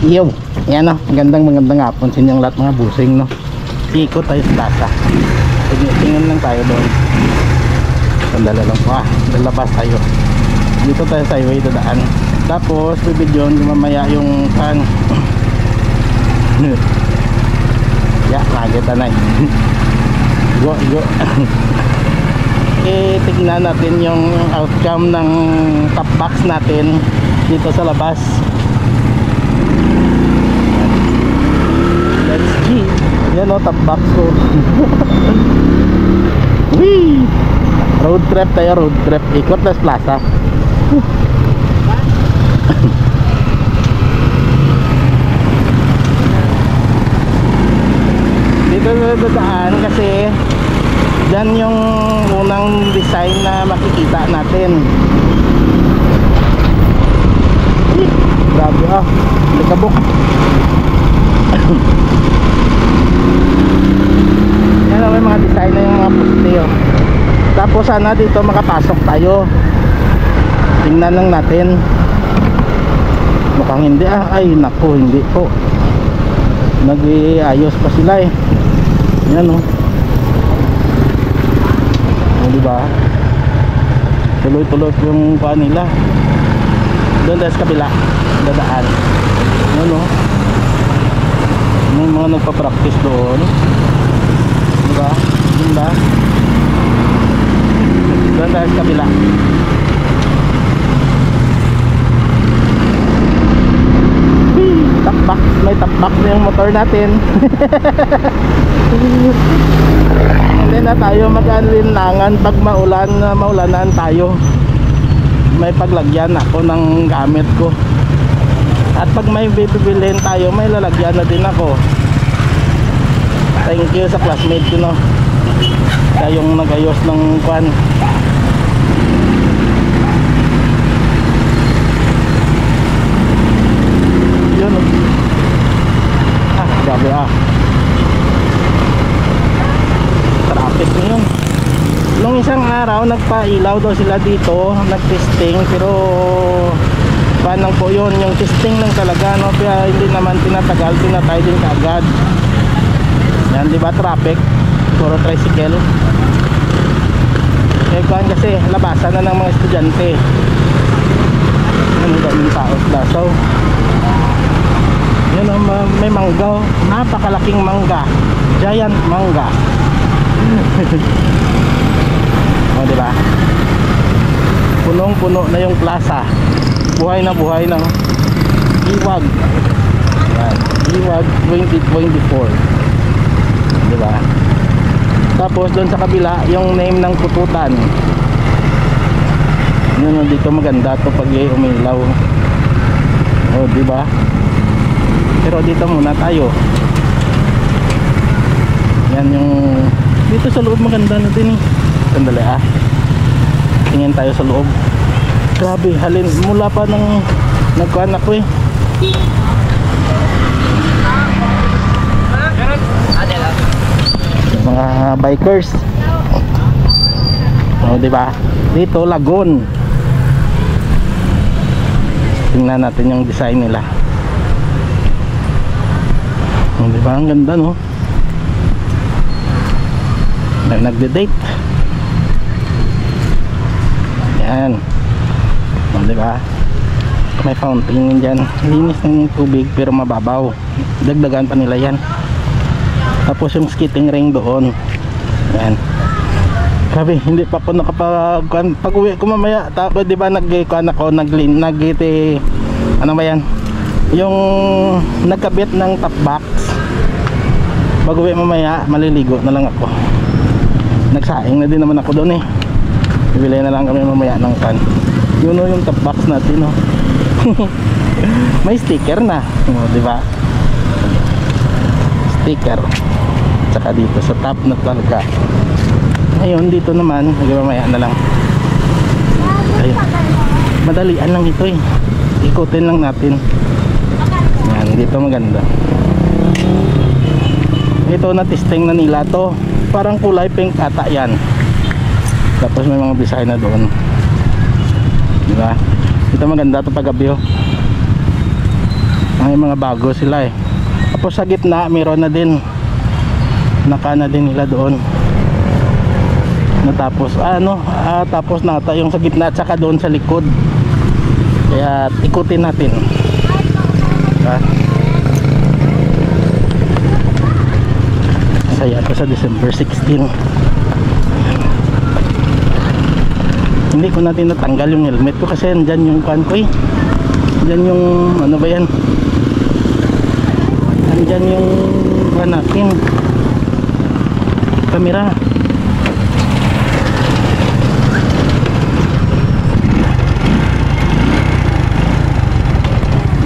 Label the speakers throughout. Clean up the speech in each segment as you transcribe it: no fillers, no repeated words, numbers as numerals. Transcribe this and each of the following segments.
Speaker 1: Yo, yan o, magandang hapon sa inyong lahat mga busing, no. Ikot tayo sa plaza. Tingnan lang tayo doon. Sandala lang po, lalabas tayo. Dito tayo sa highway dadaan. Tapos bibidyon mamaya yung kan. Ya, nakita na. Go. Tignan natin yung outcome ng top box natin dito sa labas. Let's see. Yan o, top box ko. Wee! Road trip tayo, road trip. Ikot na sa plaza. Dito na dadaan kasi dyan yung unang design na makikita natin. Grabe likabok. Yan may mga design na yung mga puste. Tapos sana dito makapasok tayo. Tingnan lang natin. Mukhang hindi ay naku, hindi po. Nag-iayos pa sila eh. Yan diba? Tuloy-tuloy yung paa nila. Doon tayo sa kabila dadaan. Yan may mga nagpa-practice doon. Diba? Diba? Doon tayo sa kabila. Tapbox, may tapbox na yung motor natin. Hindi na tayo mag-alinlangan pag maulanan tayo. May paglagyan ako ng gamit ko. At pag may bibilhin tayo, may lalagyan na din ako. Thank you sa classmate ko, no. Kayong nagayos ng kwan. Yun grabe traffic na yun. Nung isang araw nagpailaw daw sila dito, nag-testing, pero panang po yun, yung testing lang talaga, no. Kaya hindi naman tinatagal, tinatay din kaagad. Yan, diba, traffic, puro tricycle. Eh kasi labasan na ng mga estudyante. Ano daming tao sa Dasaw. Yan may mangga, napakalaking mangga, giant mangga. Diba? Punong-puno na yung plaza. Buhay na Iwag. Yan, Iwag 2024. Diba? Tapos doon sa kabila yung name ng pututan. Yun dito maganda to pag umilaw. Diba? Pero dito muna tayo. Yan yung dito sa loob maganda na din eh. Sandali tingin tayo sa loob. Grabe, halin mula pa nang nagkuhan ako eh. Mga bikers. Diba? Dito lagoon. Tingnan natin yung design nila. Diba? Ang ganda, no? Nagde-date. Yan. Diba? May fountain dyan. Linis ng tubig pero mababaw. Dagdagan pa nila yan. Tapos yung skating ring doon. Yan. Grabe, hindi pa po nakapag pag-uwi ko mamaya. Tapos diba nag-kuhan ako, ano ba yan? Yung nagkabit ng top box. Pag-uwi mamaya, maliligo na lang ako. Nagsaing na din naman ako doon eh. Bibili na lang kami mamaya ng kan. Yun yung top box natin, no. May sticker na, diba? Sticker. Tsaka dito sa top na talaga. Ayun, dito naman, mamaya na lang. Ayun. Madalian lang ito eh. Ikutin lang natin. Yan, dito maganda. Ito na testing na nila to. Parang kulay pink ata yan. Tapos may mga design na doon. Diba? Ito maganda to pag gabi. May mga bago sila eh. Tapos sa gitna meron na din, naka na din nila doon. Natapos tapos nata yung sa gitna at saka doon sa likod. Kaya ikutin natin. Saya pa sa December 16. Hindi ko natin natanggal yung helmet ko kasi andyan yung kan ko eh. Andyan yung ano ba yan, andyan yung natin camera.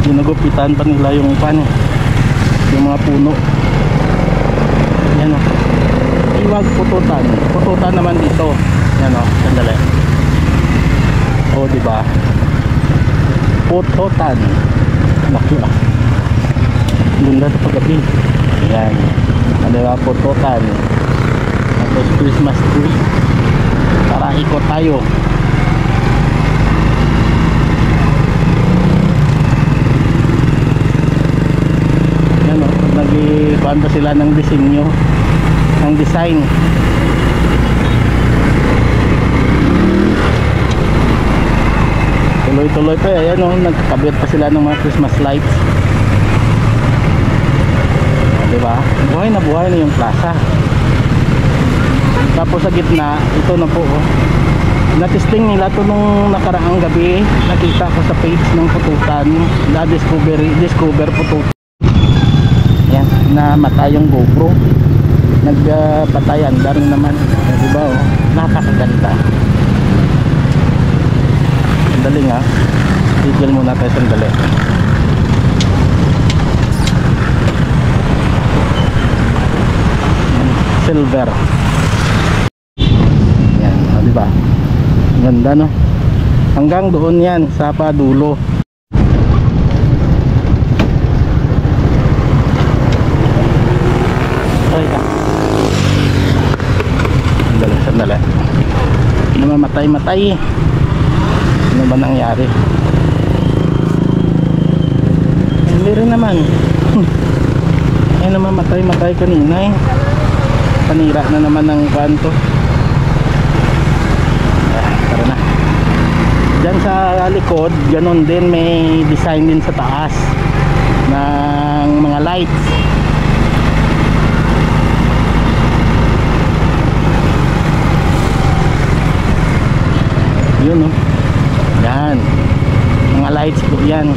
Speaker 1: Ginugupitan pa nila yung pan eh, yung mga puno. Yan o, iwag pututan. Pututan naman dito. Yan o, sandali. O diba, pututan. Laki ah, ganda sa paggabi. Yan, diba, pututan. Tapos Christmas tree. Tara, ikot tayo. Yan o, nag-ikuan pa sila ng disenyo, ng design. Tuloy-tuloy pa, ayan o, nagkakabit pa sila ng mga Christmas lights. Diba? Buhay na yung plaza. Tapos sa gitna, ito na po oh. Na-testing nila to nung nakaraang gabi. Nakita ko sa page ng Pututan, na discover Pututan. Yan, namatay yung GoPro. Nagpatayan na rin naman. Diba oh, napakaganda. Sandali nga, tigil muna tayo sandali. Silver. Yan, diba? Ganda no? Hanggang doon yan sa padulo. Ay, sandali. Namamatay-matay. Ano ba nangyari? Hindi rin naman. Ay, namamatay-matay kanina eh. Panira na naman ng kanto. Tara na. Diyan sa likod, ganun din, may design din sa taas ng mga lights. Yun oh. Yan. Mga lights po yan.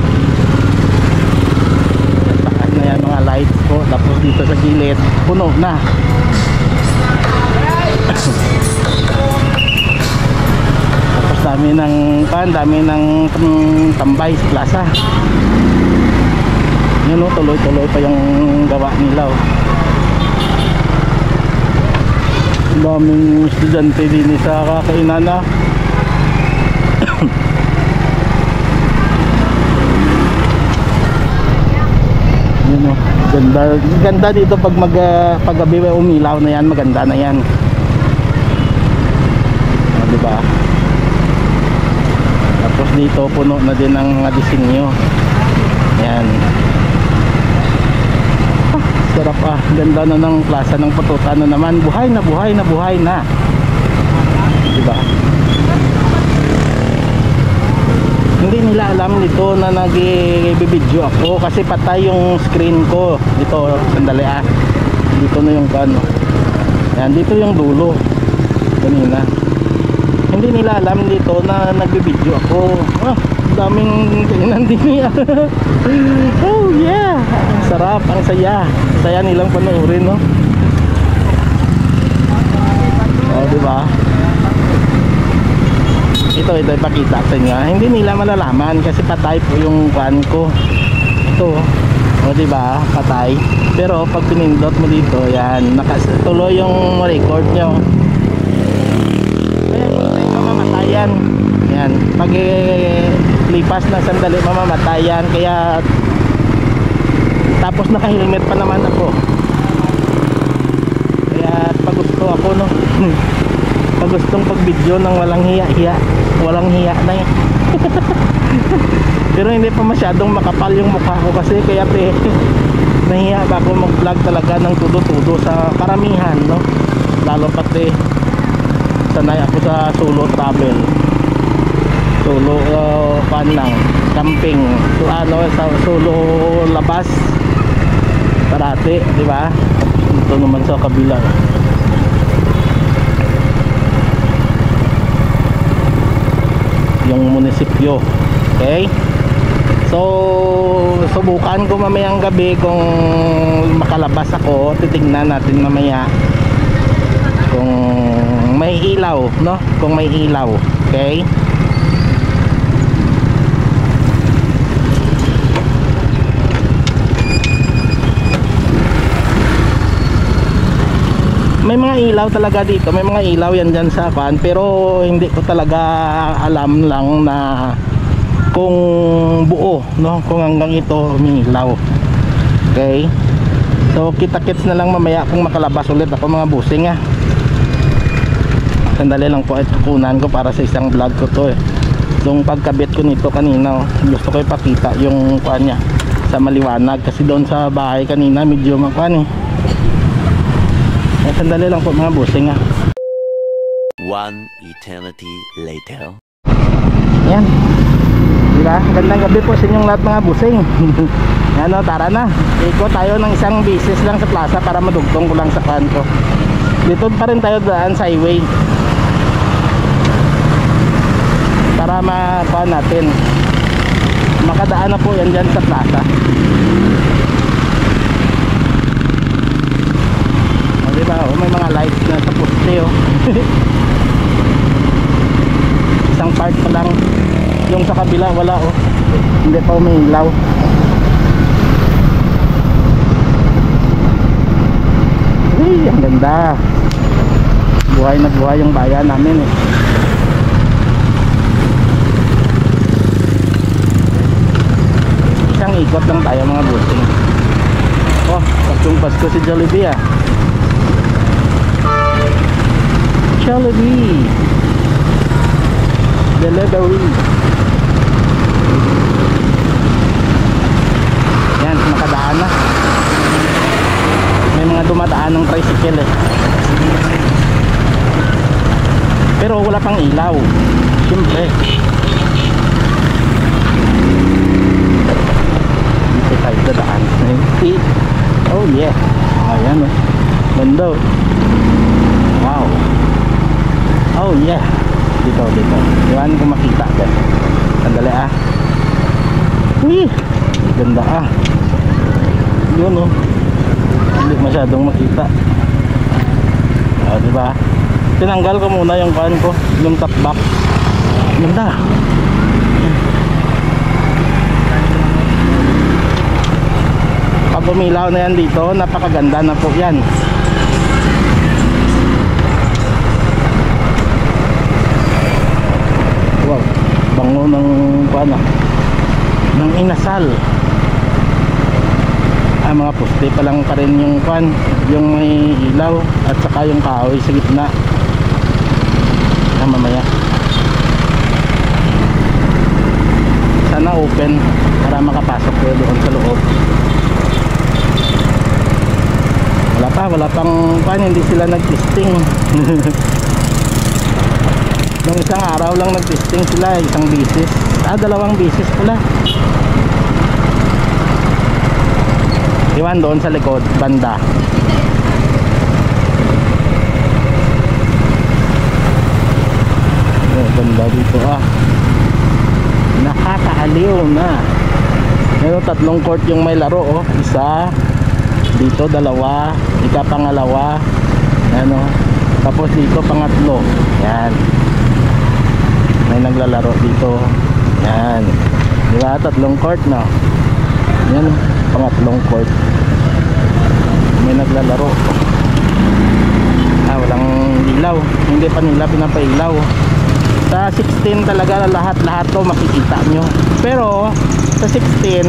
Speaker 1: Taas na yan mga lights po. Tapos dito sa gilid, puno na. Tapos dami ng tambay sa plaza. Yun o, tuloy-tuloy pa yung gawa nila o. Daming estudyante din sa kakainan na. Yun o, ganda dito pag paggabi umilaw na yan, maganda na yan. Diba? Tapos dito puno na din ng mga disenyo. Yan. Sarap ah, ganda na ng plaza ng Pututan na naman. Buhay na. Diba? Hindi nila alam nito na nag-video ako kasi patay yung screen ko. Dito, sandali ah. Dito na yung kano. Yan, dito yung dulo. Kanina. Hindi nila alam dito na nag-video ako. Ah, daming kainan din niya. Oh yeah, ang sarap, ang saya. Saya nilang panoorin, no? Oh, diba? Ito ipakita sa inyo. Hindi nila malalaman kasi patay po yung van ko. Ito, oh, diba? Patay. Pero pag pinindot mo dito, yan, nakatuloy yung record nyo. Mamamatayan. Yan, pag lipas na sandali mamamatayan. Kaya tapos naka-helmet pa naman ako. Kaya pag gusto ako, no. Pag gustong pag-video ng walang hiya-hiya, walang hiya na eh. Pero hindi pa masyadong makapal yung mukha ko kasi kaya nahiya ba ako mag-vlog talaga ng tudo-tudo sa karamihan, no? Lalo pati sanay ako sa solo travel, solo pan lang, camping, so, sa solo labas parati, di ba? Ito naman sa kabila yung munisipyo. Okay, so subukan ko mamayang gabi kung makalabas ako. Titignan natin mamaya kung may ilaw, no? Kung may ilaw. Okay, may mga ilaw talaga dito, may mga ilaw yan dyan sa kan, pero hindi ko talaga alam lang na kung buo, no? Kung hanggang ito may ilaw. Okay, so kita-kits na lang mamaya kung makalabas ulit ako mga busing ah. Sandali lang po, ito kunan ko para sa isang vlog ko to eh. Yung pagkabit ko nito kanina, gusto ko ipakita yung kuan niya sa maliwanag, kasi doon sa bahay kanina medyo makuan eh. Sandali lang po mga busing ah.
Speaker 2: One eternity later.
Speaker 1: Yan, diba? Gandang gabi po sa inyong lahat mga busing. Ano, tara na, ikot tayo ng isang bisis lang sa plaza para madugtong ko lang sa kanto. Dito pa rin tayo daan sa highway para makuha natin, makadaan na po yan dyan sa plaza. Diba? Oh, may mga lights na sa poste oh. Isang part pa lang. Yung sa kabila wala oh. Hindi pa umiilaw. Uy, ang ganda. Buhay na buhay yung bayan namin eh. Isang ikot lang tayo mga busing. Oh, Paskong Pasko si Jollibee ah. Jollibee delivery. Yan, makadaan na. May mga dumadaan ng tricycle eh, pero wala pang ilaw siyempre. Dito tayo dadaan. Oh yeah, ayan oh, ganda. Wow. Oh yeah, dito. Iwan ko makita dyan. Sandali ah. Uy, ganda ah. Yun oh, hindi masyadong makita. Ah, diba? Tinanggal ko muna yung kan ko, yung top box. Ganda. Pag umilaw na yan dito, napakaganda na po yan. Bango ng kuana ng inasal. Mga poste pa lang pa rin yung kuan, yung may ilaw at saka yung kahoy sa gitna. Mamaya sana open para makapasok kayo doon sa loob. Wala pang kuan, hindi sila nag-testing. Nung isang araw lang nag-testing sila, isang bisis. Dalawang bisis pala. Iwan doon sa likod, banda. Banda dito ah. Nakakaaliw na. Ngayon, 3 court yung may laro oh. Isa, dito 2, pangalawa. Ano, tapos dito pangatlo. Yan. May naglalaro dito. Yan. Diba? 3 court no. Yan. Pangatlong court. May naglalaro. Walang ilaw. Hindi pa nila pinapailaw. Sa 16 talaga lahat to makikita nyo. Pero sa 16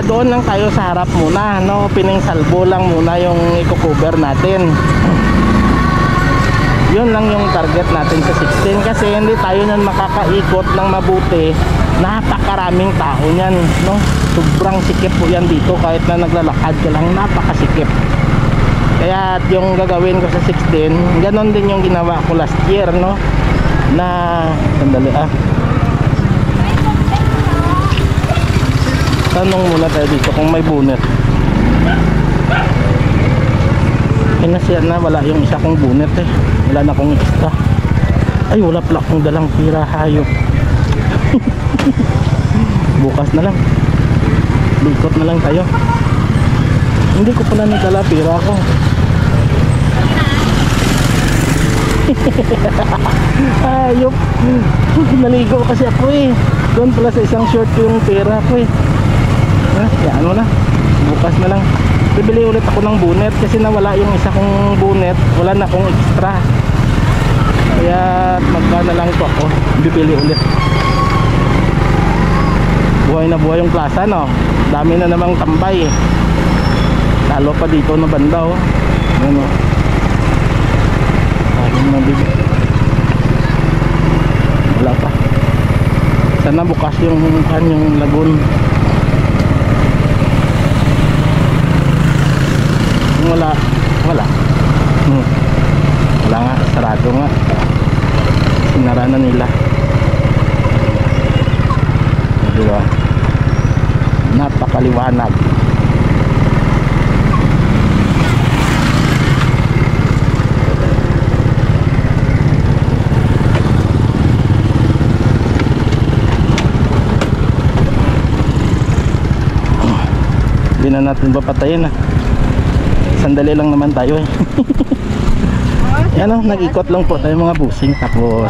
Speaker 1: doon lang tayo sa harap muna, no? Pining salbo lang muna yung i-cover natin. Yun lang yung target natin sa 16 kasi hindi tayo nan makakaikot ng mabuti. Napakaraming tao niyan, no? Sobrang sikip po yan dito kahit na naglalakad ka lang, napakasikip. Kaya yung gagawin ko sa 16, ganon din yung ginawa ko last year, no? Na sandali tanong muna tayo dito kung may bonnet. Nasyan na, wala yung isa kong bonnet eh. Wala na akong extra. Ay, wala pala akong dalang pira, hayop. Bukas na lang, likot na lang tayo. Hindi ko pala nadala pira ko. Hayop. Naligo kasi ako eh. Doon pala sa isang short yung pera ko eh. Yan mo na, bukas na lang. Bibili ulit ako ng bonnet kasi nawala yung isa kong bonnet. Wala na akong extra. Kaya magba na lang po ako, bibili ulit. Buhay na buhay yung plaza, no? Dami na namang tambay eh. Lalo pa dito na banda, oh. Ano? Wala pa. Sana bukas yung lagoon. Wala wala nga, sarado nga, sinara na nila, diba? Napakaliwanag. Hindi na natin papatayin sandali lang naman tayo eh. Yan o, nag-ikot lang po tayo mga busing, tapos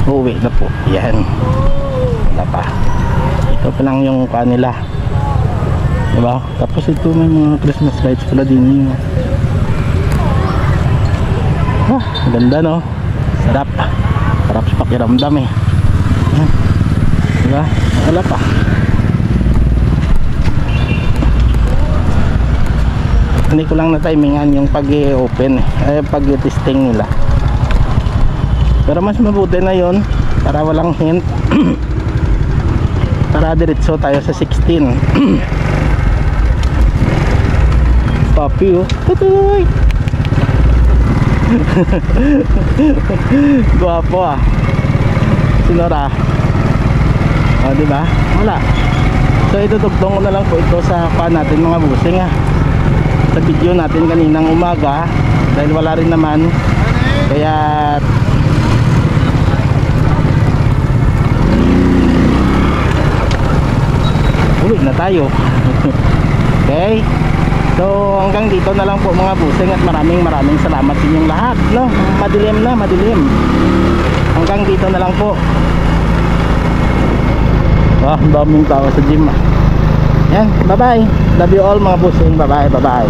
Speaker 1: uuwi na po. Yan, wala pa. Ito pa lang yung kanila, diba? Tapos ito may mga Christmas lights pala din yun. Ganda, no? Sarap, sarap sa pakiramdam eh. Yan, diba? Wala pa. Hindi ko lang na-timingan yung pag-i-open pag-i-testing nila. Pero mas mabuti na yon para walang hint. Para diretso tayo sa 16. Papi, oh. Tutoy! Guwapo Sinora. O, diba? Wala. So itutugtong ko na lang po ito sa natin mga busing sa video natin kaninang umaga dahil wala rin naman, kaya uwi na tayo. Okay, so hanggang dito na lang po mga busing at maraming salamat sa inyong lahat, no? Madilim hanggang dito na lang po. Ang daming tao sa gym. Yan, bye bye, love you all mga busing, bye bye.